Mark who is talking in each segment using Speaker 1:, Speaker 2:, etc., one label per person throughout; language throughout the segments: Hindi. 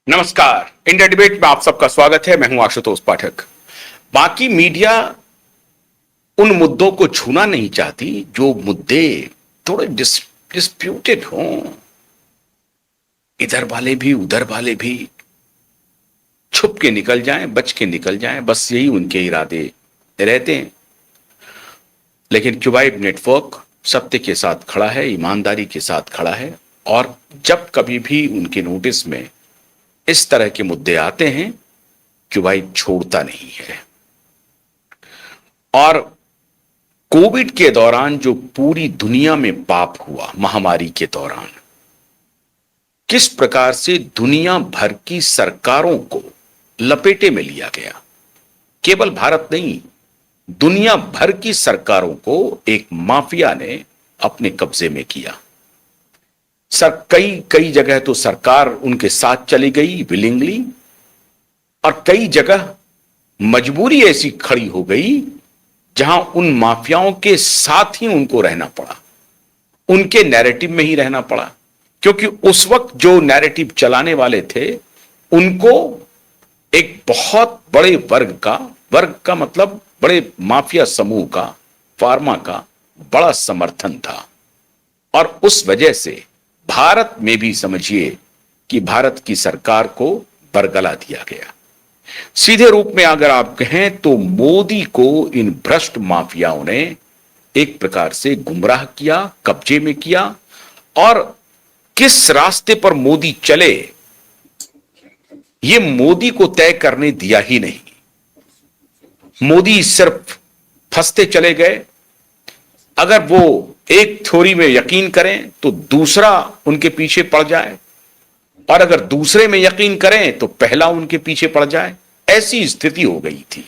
Speaker 1: नमस्कार। इंडिया डिबेट में आप सबका स्वागत है। मैं हूं आशुतोष पाठक। बाकी मीडिया उन मुद्दों को छूना नहीं चाहती जो मुद्दे थोड़े डिस्प्यूटेड हों। इधर वाले भी उधर वाले भी छुप के निकल जाएं, बच के निकल जाएं, बस यही उनके इरादे रहते हैं। लेकिन क्यूबाइड नेटवर्क सत्य के साथ खड़ा है, ईमानदारी के साथ खड़ा है, और जब कभी भी उनके नोटिस में इस तरह के मुद्दे आते हैं, क्यूबाइड छोड़ता नहीं है। और कोविड के दौरान जो पूरी दुनिया में पाप हुआ, महामारी के दौरान किस प्रकार से दुनिया भर की सरकारों को लपेटे में लिया गया, केवल भारत नहीं, दुनिया भर की सरकारों को एक माफिया ने अपने कब्जे में किया। कई कई जगह तो सरकार उनके साथ चली गई विलिंगली, और कई जगह मजबूरी ऐसी खड़ी हो गई जहां उन माफियाओं के साथ ही उनको रहना पड़ा, उनके नैरेटिव में ही रहना पड़ा। क्योंकि उस वक्त जो नैरेटिव चलाने वाले थे उनको एक बहुत बड़े वर्ग का मतलब बड़े माफिया समूह का, फार्मा का बड़ा समर्थन था। और उस वजह से भारत में भी समझिए कि भारत की सरकार को बरगला दिया गया। सीधे रूप में अगर आप कहें तो मोदी को इन भ्रष्ट माफियाओं ने एक प्रकार से गुमराह किया, कब्जे में किया, और किस रास्ते पर मोदी चले ये मोदी को तय करने दिया ही नहीं। मोदी सिर्फ फंसते चले गए। अगर वो एक थ्योरी में यकीन करें तो दूसरा उनके पीछे पड़ जाए, और अगर दूसरे में यकीन करें तो पहला उनके पीछे पड़ जाए। ऐसी स्थिति हो गई थी।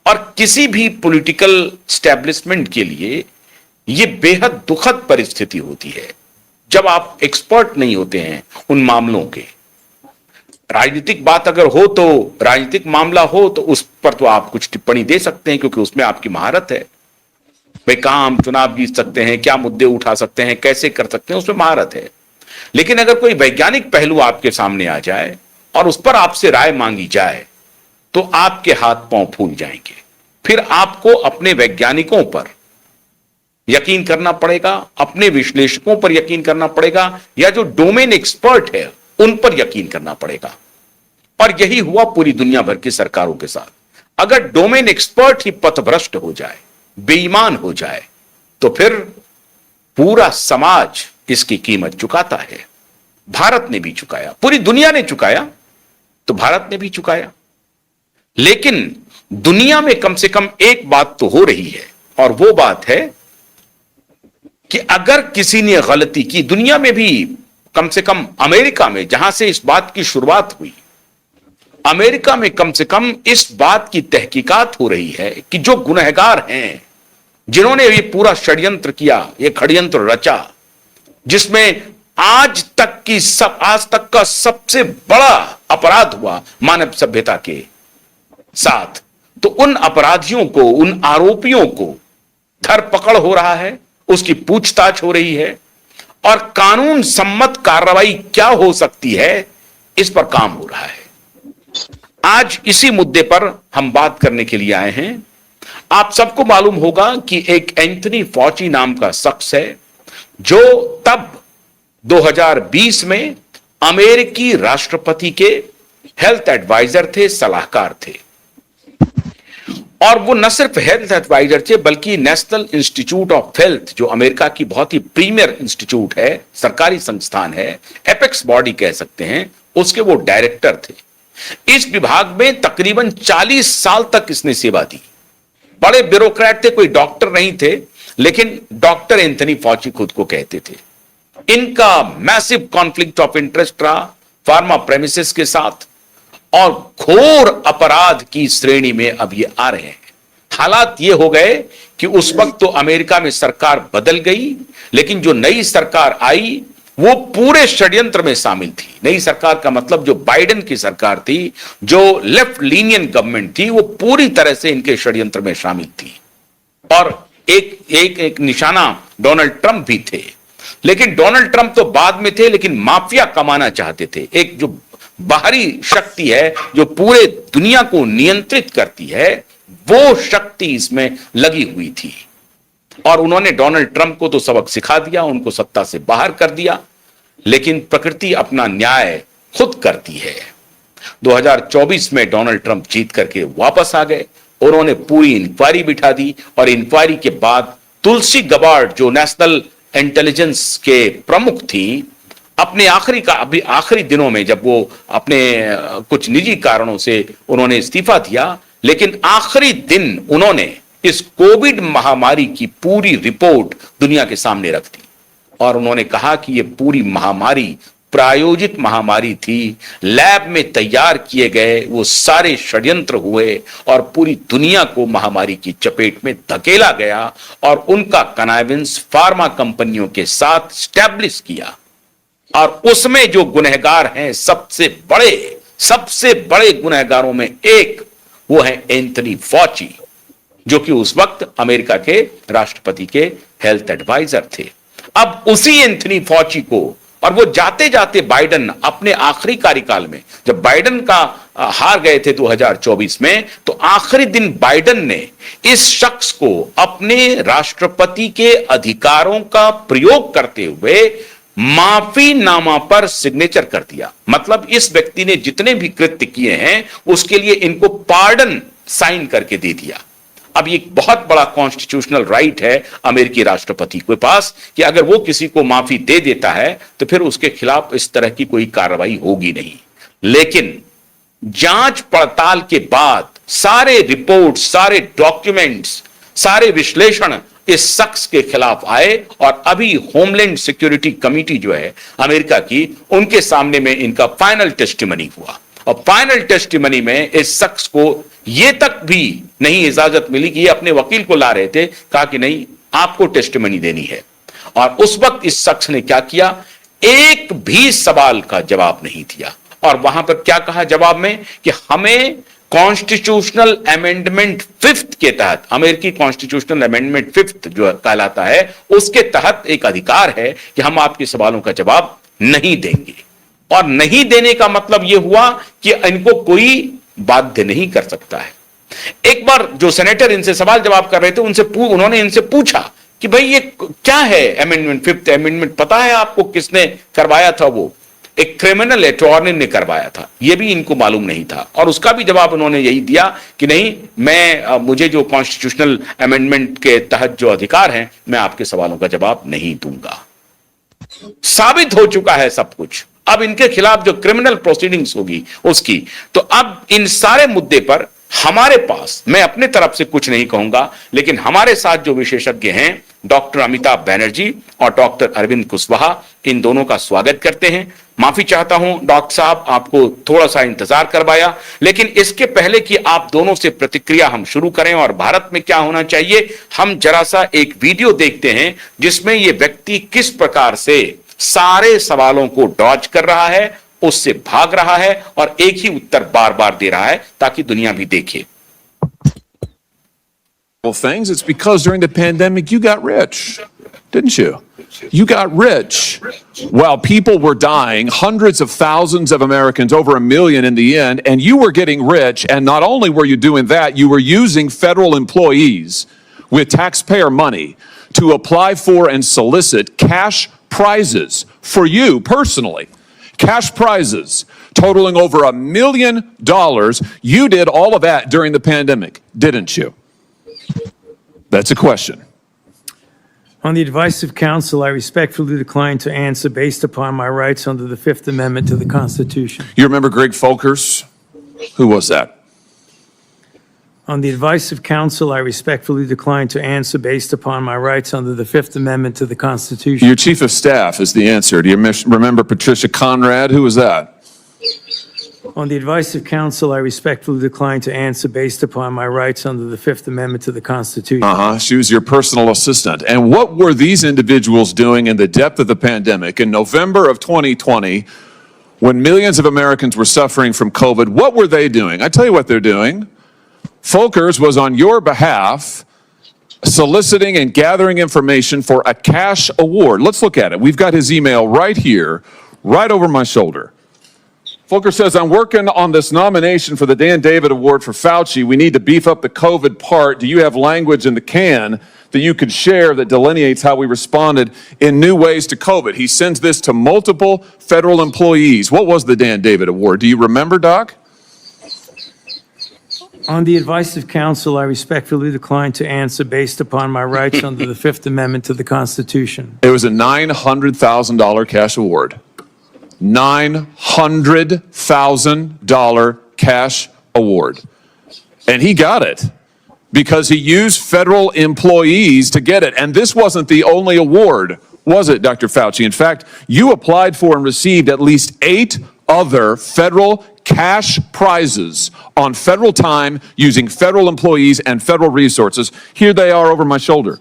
Speaker 1: और किसी भी पॉलिटिकल स्टैब्लिशमेंट के लिए यह बेहद दुखद परिस्थिति होती है जब आप एक्सपर्ट नहीं होते हैं उन मामलों के। राजनीतिक बात अगर हो तो, राजनीतिक मामला हो तो उस पर तो आप कुछ टिप्पणी दे सकते हैं, क्योंकि उसमें आपकी महारत है। भाई कहां हम चुनाव जीत सकते हैं, क्या मुद्दे उठा सकते हैं, कैसे कर सकते हैं, उसमें महारत है। लेकिन अगर कोई वैज्ञानिक पहलू आपके सामने आ जाए और उस पर आपसे राय मांगी जाए तो आपके हाथ पांव फूल जाएंगे। फिर आपको अपने वैज्ञानिकों पर यकीन करना पड़ेगा, अपने विश्लेषकों पर यकीन करना पड़ेगा, या जो डोमेन एक्सपर्ट है उन पर यकीन करना पड़ेगा। और यही हुआ पूरी दुनिया भर की सरकारों के साथ। अगर डोमेन एक्सपर्ट ही पथभ्रष्ट हो जाए, बेईमान हो जाए, तो फिर पूरा समाज इसकी कीमत चुकाता है। भारत ने भी चुकाया, पूरी दुनिया ने चुकाया, तो भारत ने भी चुकाया। लेकिन दुनिया में कम से कम एक बात तो हो रही है, और वो बात है कि अगर किसी ने गलती की, दुनिया में भी, कम से कम अमेरिका में जहां से इस बात की शुरुआत हुई, अमेरिका में कम से कम इस बात की तहकीकात हो रही है कि जो गुनहगार हैं, जिन्होंने ये पूरा षड्यंत्र किया, ये षड्यंत्र रचा, जिसमें आज तक का सबसे बड़ा अपराध हुआ मानव सभ्यता के साथ, तो उन अपराधियों को, उन आरोपियों को धरपकड़ हो रहा है, उसकी पूछताछ हो रही है, और कानून सम्मत कार्रवाई क्या हो सकती है इस पर काम हो रहा है। आज इसी मुद्दे पर हम बात करने के लिए आए हैं। आप सबको मालूम होगा कि एक एंथनी फॉची नाम का शख्स है जो तब 2020 में अमेरिकी राष्ट्रपति के हेल्थ एडवाइजर थे, सलाहकार थे। और वो न सिर्फ हेल्थ एडवाइजर थे बल्कि नेशनल इंस्टीट्यूट ऑफ हेल्थ, जो अमेरिका की बहुत ही प्रीमियर इंस्टीट्यूट है, सरकारी संस्थान है, एपेक्स बॉडी कह सकते हैं, उसके वो डायरेक्टर थे। इस विभाग में तकरीबन 40 साल तक इसने सेवा दी। बड़े ब्यूरोक्रेट थे, कोई डॉक्टर नहीं थे, लेकिन डॉक्टर एंथनी फॉची खुद को कहते थे। इनका मैसिव कॉन्फ्लिक्ट ऑफ इंटरेस्ट रहा फार्मा प्रेमिसेस के साथ, और घोर अपराध की श्रेणी में अब ये आ रहे हैं। हालात ये हो गए कि उस वक्त तो अमेरिका में सरकार बदल गई, लेकिन जो नई सरकार आई वो पूरे षड्यंत्र में शामिल थी। नई सरकार का मतलब जो बाइडेन की सरकार थी, जो लेफ्ट लीनियन गवर्नमेंट थी, वो पूरी तरह से इनके षड्यंत्र में शामिल थी। और एक निशाना डोनाल्ड ट्रंप भी थे। लेकिन डोनाल्ड ट्रंप तो बाद में थे, लेकिन माफिया कमाना चाहते थे। एक जो बाहरी शक्ति है जो पूरे दुनिया को नियंत्रित करती है, वो शक्ति इसमें लगी हुई थी। और उन्होंने डोनाल्ड ट्रंप को तो सबक सिखा दिया, उनको सत्ता से बाहर कर दिया, लेकिन प्रकृति अपना न्याय खुद करती है। 2024 में डोनाल्ड ट्रंप जीत करके वापस आ गए, उन्होंने पूरी इंक्वायरी बिठा दी और इंक्वायरी के बाद तुलसी गबार्ड जो नेशनल इंटेलिजेंस के प्रमुख थी, अपने अभी आखिरी दिनों में जब वो अपने कुछ निजी कारणों से उन्होंने इस्तीफा दिया, लेकिन आखिरी दिन उन्होंने इस कोविड महामारी की पूरी रिपोर्ट दुनिया के सामने रख दी और उन्होंने कहा कि ये पूरी महामारी प्रायोजित महामारी थी, लैब में तैयार किए गए वो सारे षड्यंत्र हुए और पूरी दुनिया को महामारी की चपेट में धकेला गया और उनका कनाइवेंस फार्मा कंपनियों के साथ स्टैब्लिश किया। और उसमें जो गुनहगार हैं, सबसे बड़े गुनहगारों में एक वो है एंथनी फॉची, जो कि उस वक्त अमेरिका के राष्ट्रपति के हेल्थ एडवाइजर थे। अब उसी एंथनी फॉची को, और वो जाते जाते बाइडन अपने आखिरी कार्यकाल में, जब बाइडन का हार गए थे 2024 में, तो आखिरी दिन बाइडन ने इस शख्स को अपने राष्ट्रपति के अधिकारों का प्रयोग करते हुए माफीनामा पर सिग्नेचर कर दिया। मतलब इस व्यक्ति ने जितने भी कृत्य किए हैं उसके लिए इनको पार्डन साइन करके दे दिया। अब ये बहुत बड़ा कॉन्स्टिट्यूशनल राइट है अमेरिकी राष्ट्रपति के पास कि अगर वो किसी को माफी दे देता है तो फिर उसके खिलाफ इस तरह की कोई कार्रवाई होगी नहीं। लेकिन जांच पड़ताल के बाद सारे रिपोर्ट, सारे डॉक्यूमेंट्स, सारे विश्लेषण इस शख्स के खिलाफ आए और अभी होमलैंड सिक्योरिटी कमेटी जो है अमेरिका की, उनके सामने में इनका फाइनल टेस्टिमनी हुआ। और फाइनल टेस्टिमनी में इस शख्स को यह तक भी नहीं इजाजत मिली कि ये अपने वकील को ला रहे थे, कहा कि नहीं आपको टेस्टिमनी देनी है। और उस वक्त इस शख्स ने क्या किया, एक भी सवाल का जवाब नहीं दिया। और वहां पर क्या कहा जवाब में कि हमें कॉन्स्टिट्यूशनल अमेंडमेंट 5th के तहत, अमेरिकी कॉन्स्टिट्यूशनल अमेंडमेंट 5th जो कहलाता है, उसके तहत एक अधिकार है कि हम आपके सवालों का जवाब नहीं देंगे। और नहीं देने का मतलब यह हुआ कि इनको कोई बाध्य नहीं कर सकता है। एक बार जो सेनेटर इनसे सवाल जवाब कर रहे थे उन्होंने इनसे पूछा कि भाई ये क्या है अमेंडमेंट 5th अमेंडमेंट, पता है आपको किसने करवाया था? वो एक क्रिमिनल अटॉर्नी ने करवाया था, यह भी इनको मालूम नहीं था। और उसका भी जवाब उन्होंने यही दिया कि नहीं, मुझे जो कॉन्स्टिट्यूशनल अमेंडमेंट के तहत जो अधिकार हैं, मैं आपके सवालों का जवाब नहीं दूंगा। साबित हो चुका है सब कुछ। अब इनके खिलाफ जो क्रिमिनल प्रोसीडिंग्स होगी उसकी, तो अब इन सारे मुद्दे पर हमारे पास, मैं अपने तरफ से कुछ नहीं कहूंगा, लेकिन हमारे साथ जो विशेषज्ञ हैं, डॉक्टर अमिताभ बैनर्जी और डॉक्टर अरविंद कुशवाहा, इन दोनों का स्वागत करते हैं। माफी चाहता हूं डॉक्टर साहब, आपको थोड़ा सा इंतजार करवाया, लेकिन इसके पहले कि आप दोनों से प्रतिक्रिया हम शुरू करें और भारत में क्या होना चाहिए, हम जरा सा एक वीडियो देखते हैं जिसमें यह व्यक्ति किस प्रकार से सारे सवालों को डॉज कर रहा है, उससे भाग रहा है और एक ही उत्तर बार बार दे रहा है ताकि दुनिया भी देखे।
Speaker 2: Things, it's because during the pandemic you got rich, didn't you? You got rich while people were dying, hundreds of thousands of Americans, over 1 million in the end, and you were getting rich. And not only were you doing that, you were using federal employees with taxpayer money to apply for and solicit cash prizes for you personally. Cash prizes totaling over $1 million. You did all of that during the pandemic, didn't you? That's a question.
Speaker 3: On the advice of counsel, I respectfully decline to answer based upon my rights under the Fifth Amendment to the Constitution.
Speaker 2: You remember Greg Folkers? Who was that?
Speaker 3: On the advice of counsel, I respectfully decline to answer based upon my rights under the Fifth Amendment to the Constitution.
Speaker 2: Your chief of staff is the answer. Do you remember Patricia Conrad? Who was that?
Speaker 3: On the advice of counsel, I respectfully decline to answer based upon my rights under the Fifth Amendment to the Constitution.
Speaker 2: She was your personal assistant. And what were these individuals doing in the depth of the pandemic in November of 2020 when millions of Americans were suffering from COVID? What were they doing? I tell you what they're doing. Folkers was on your behalf soliciting and gathering information for a cash award. Let's look at it. We've got his email right here, right over my shoulder. Volker says, I'm working on this nomination for the Dan David Award for Fauci. We need to beef up the COVID part. Do you have language in the can that you could share that delineates how we responded in new ways to COVID? He sends this to multiple federal employees. What was the Dan David Award? Do you remember, Doc?
Speaker 3: On the advice of counsel, I respectfully decline to answer based upon my rights under the Fifth Amendment to the Constitution.
Speaker 2: It was a $900,000 cash award. $900,000 cash award. And he got it because he used federal employees to get it. And this wasn't the only award, was it, Dr. Fauci? In fact, you applied for and received at least 8 other federal cash prizes on federal time using federal employees and federal resources. Here they are over my shoulder.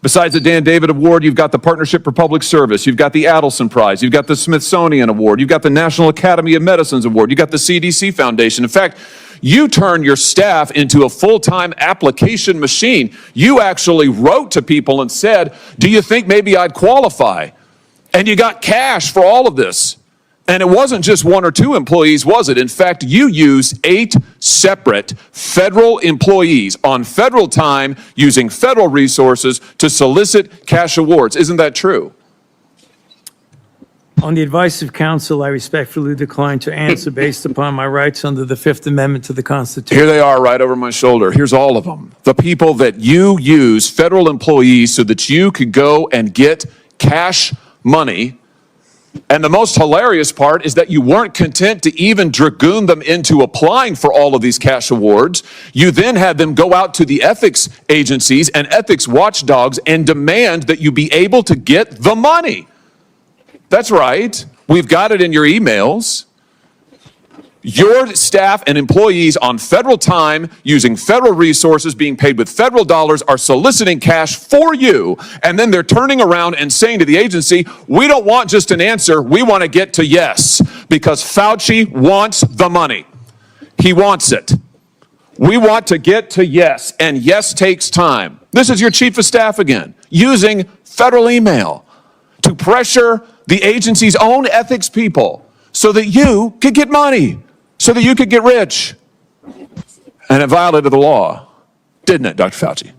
Speaker 2: Besides the Dan David Award, you've got the Partnership for Public Service, you've got the Adelson Prize, you've got the Smithsonian Award, you've got the National Academy of Medicine's Award, you've got the CDC Foundation. In fact, you turned your staff into a full-time application machine. You actually wrote to people and said, do you think maybe I'd qualify? And you got cash for all of this. And it wasn't just 1 or 2 employees, was it? In fact, you used 8 separate federal employees on federal time using federal resources to solicit cash awards. Isn't that true?
Speaker 3: On the advice of counsel, I respectfully decline to answer based upon my rights under the Fifth Amendment to the Constitution.
Speaker 2: Here they are right over my shoulder. Here's all of them. The people that you use, federal employees, so that you could go and get cash money. And the most hilarious part is that you weren't content to even dragoon them into applying for all of these cash awards. You then had them go out to the ethics agencies and ethics watchdogs and demand that you be able to get the money. That's right. We've got it in your emails. Your staff and employees on federal time, using federal resources, being paid with federal dollars, are soliciting cash for you. And then they're turning around and saying to the agency, we don't want just an answer, we want to get to yes. Because Fauci wants the money. He wants it. We want to get to yes, and yes takes time. This is your chief of staff again, using federal email to pressure the agency's own ethics people so that you could get money. So that you could get rich. And it violated the law, didn't it, Dr. Fauci?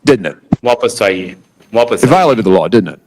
Speaker 2: Didn't it?
Speaker 1: वापस आइए
Speaker 2: It violated the law, didn't it?